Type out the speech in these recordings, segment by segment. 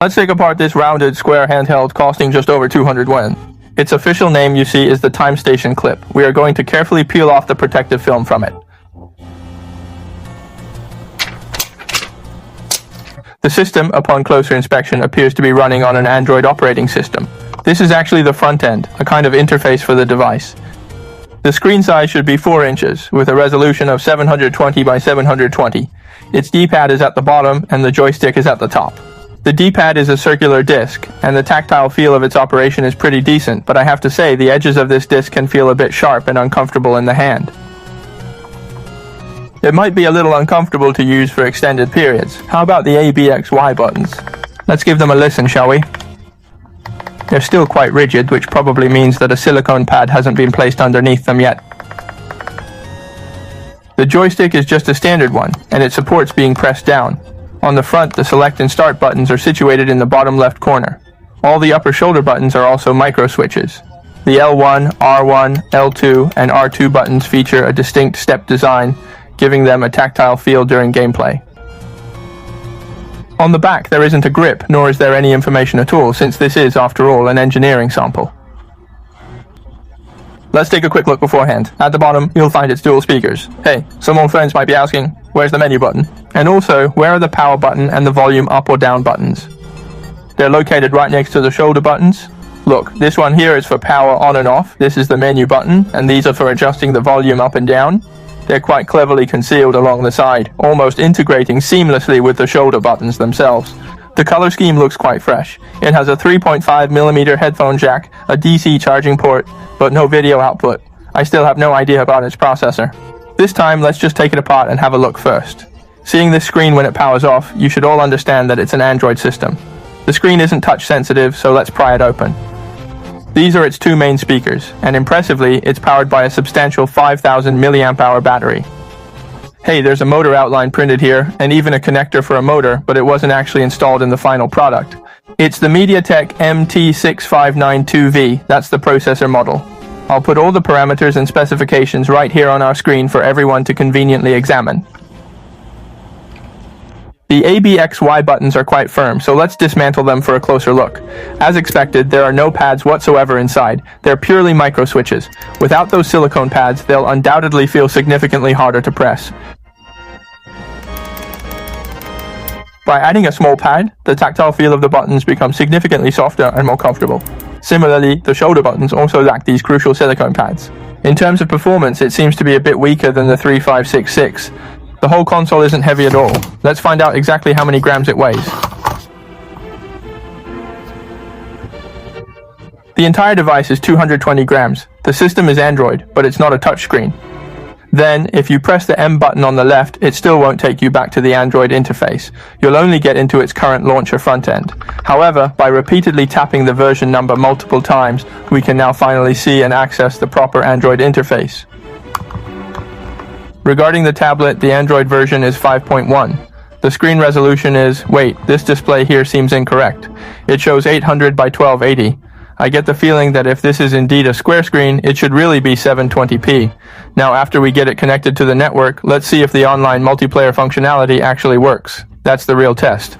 Let's take apart this rounded square handheld costing just over 200 yen. Its official name, you see, is the Time Station Clip. We are going to carefully peel off the protective film from it. The system, upon closer inspection, appears to be running on an Android operating system. This is actually the front end, a kind of interface for the device. The screen size should be 4 inches, with a resolution of 720 by 720. Its D-pad is at the bottom, and the joystick is at the top. The D-pad is a circular disc, and the tactile feel of its operation is pretty decent, but I have to say the edges of this disc can feel a bit sharp and uncomfortable in the hand. It might be a little uncomfortable to use for extended periods. How about the A, B, X, Y buttons? Let's give them a listen, shall we? They're still quite rigid, which probably means that a silicone pad hasn't been placed underneath them yet. The joystick is just a standard one, and it supports being pressed down. On the front, the select and start buttons are situated in the bottom left corner. All the upper shoulder buttons are also micro switches. The L1, R1, L2, and R2 buttons feature a distinct step design, giving them a tactile feel during gameplay. On the back, there isn't a grip, nor is there any information at all, since this is, after all, an engineering sample. Let's take a quick look beforehand. At the bottom, you'll find its dual speakers. Hey, some old friends might be asking, where's the menu button? And also, where are the power button and the volume up or down buttons? They're located right next to the shoulder buttons. Look, this one here is for power on and off. This is the menu button, and these are for adjusting the volume up and down. They're quite cleverly concealed along the side, almost integrating seamlessly with the shoulder buttons themselves. The color scheme looks quite fresh. It has a 3.5mm headphone jack, a DC charging port, but no video output. I still have no idea about its processor. This time, let's just take it apart and have a look first. Seeing this screen when it powers off, you should all understand that it's an Android system. The screen isn't touch sensitive, so let's pry it open. These are its two main speakers, and impressively, it's powered by a substantial 5000 mAh battery. Hey, there's a motor outline printed here, and even a connector for a motor, but it wasn't actually installed in the final product. It's the MediaTek MT6592V, that's the processor model. I'll put all the parameters and specifications right here on our screen for everyone to conveniently examine. The ABXY buttons are quite firm, so let's dismantle them for a closer look. As expected, there are no pads whatsoever inside. They're purely micro switches. Without those silicone pads, they'll undoubtedly feel significantly harder to press. By adding a small pad, the tactile feel of the buttons becomes significantly softer and more comfortable. Similarly, the shoulder buttons also lack these crucial silicone pads. In terms of performance, it seems to be a bit weaker than the 3566. The whole console isn't heavy at all. Let's find out exactly how many grams it weighs. The entire device is 220 grams. The system is Android, but it's not a touchscreen. Then, if you press the M button on the left, it still won't take you back to the Android interface. You'll only get into its current launcher front end. However, by repeatedly tapping the version number multiple times, we can now finally see and access the proper Android interface. Regarding the tablet, the Android version is 5.1. The screen resolution is, wait, this display here seems incorrect. It shows 800 by 1280. I get the feeling that if this is indeed a square screen, it should really be 720p. Now after we get it connected to the network, let's see if the online multiplayer functionality actually works. That's the real test.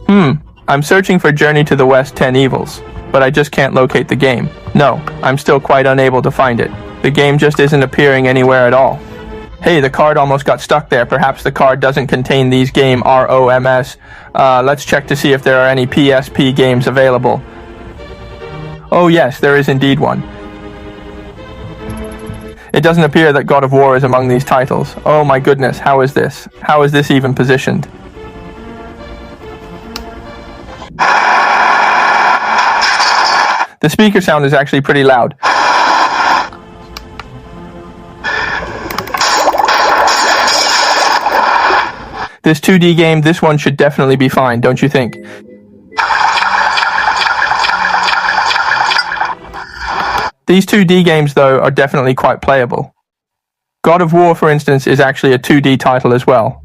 I'm searching for Journey to the West 10 Evils, but I just can't locate the game. No, I'm still quite unable to find it. The game just isn't appearing anywhere at all. Hey, the card almost got stuck there. Perhaps the card doesn't contain these game ROMs. Let's check to see if there are any PSP games available. Oh yes, there is indeed one. It doesn't appear that God of War is among these titles. Oh my goodness, how is this? How is this even positioned? The speaker sound is actually pretty loud. This 2D game, this one should definitely be fine, don't you think? These 2D games, though, are definitely quite playable. God of War, for instance, is actually a 2D title as well.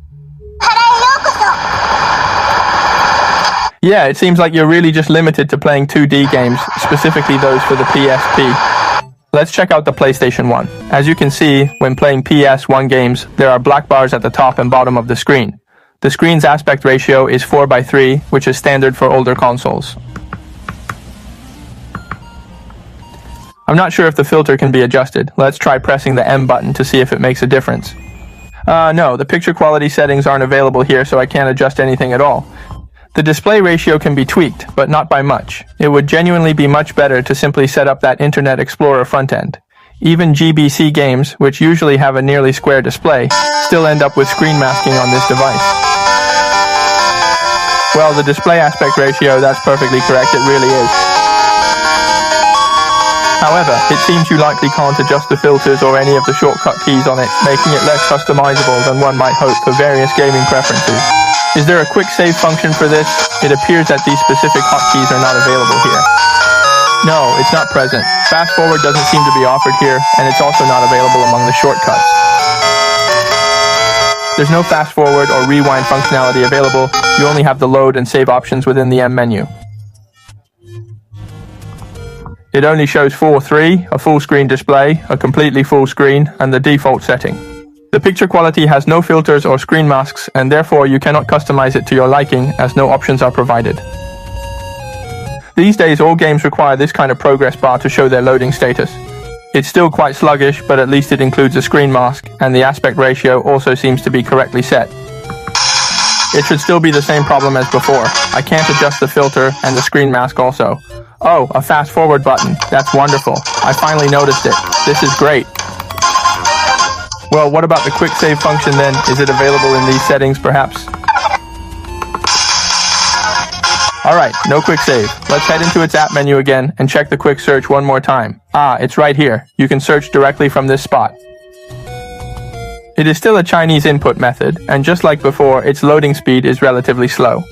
Yeah, it seems like you're really just limited to playing 2D games, specifically those for the PSP. Let's check out the PlayStation 1. As you can see, when playing PS1 games, there are black bars at the top and bottom of the screen. The screen's aspect ratio is 4:3, which is standard for older consoles. I'm not sure if the filter can be adjusted. Let's try pressing the M button to see if it makes a difference. No, the picture quality settings aren't available here, so I can't adjust anything at all. The display ratio can be tweaked, but not by much. It would genuinely be much better to simply set up that Internet Explorer front end. Even GBC games, which usually have a nearly square display, still end up with screen masking on this device. Well, the display aspect ratio, that's perfectly correct, it really is. However, it seems you likely can't adjust the filters or any of the shortcut keys on it, making it less customizable than one might hope for various gaming preferences. Is there a quick save function for this? It appears that these specific hotkeys are not available here. No, it's not present. Fast forward doesn't seem to be offered here, and it's also not available among the shortcuts. There's no fast forward or rewind functionality available. You only have the load and save options within the M menu. It only shows 4:3, a full screen display, a completely full screen, and the default setting. The picture quality has no filters or screen masks, and therefore you cannot customize it to your liking, as no options are provided. These days all games require this kind of progress bar to show their loading status. It's still quite sluggish, but at least it includes a screen mask, and the aspect ratio also seems to be correctly set. It should still be the same problem as before. I can't adjust the filter and the screen mask also. Oh, a fast forward button. That's wonderful. I finally noticed it. This is great. Well, what about the quick save function then? Is it available in these settings perhaps? Alright, no quick save. Let's head into its app menu again and check the quick search one more time. It's right here. You can search directly from this spot. It is still a Chinese input method, and just like before, its loading speed is relatively slow.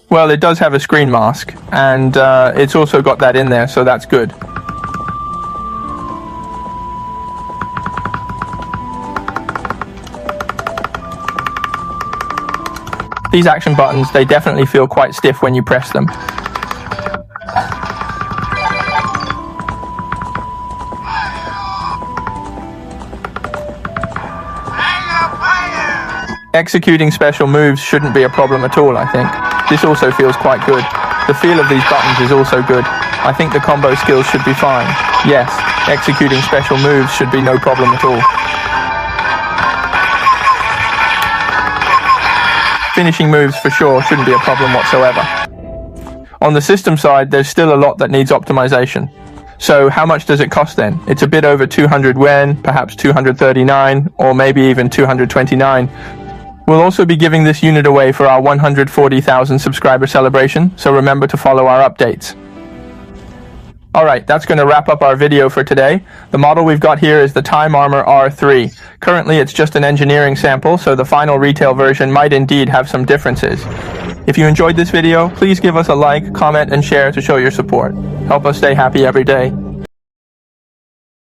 Well, it does have a screen mask, and it's also got that in there, so that's good. These action buttons, they definitely feel quite stiff when you press them. Executing special moves shouldn't be a problem at all, I think. This also feels quite good. The feel of these buttons is also good. I think the combo skills should be fine. Yes, executing special moves should be no problem at all. Finishing moves for sure shouldn't be a problem whatsoever. On the system side, there's still a lot that needs optimization. So how much does it cost then? It's a bit over 200 yuan, perhaps 239, or maybe even 229. We'll also be giving this unit away for our 140,000 subscriber celebration, so remember to follow our updates. Alright, that's going to wrap up our video for today. The model we've got here is the Time Armor R3. Currently it's just an engineering sample, so the final retail version might indeed have some differences. If you enjoyed this video, please give us a like, comment, and share to show your support. Help us stay happy every day.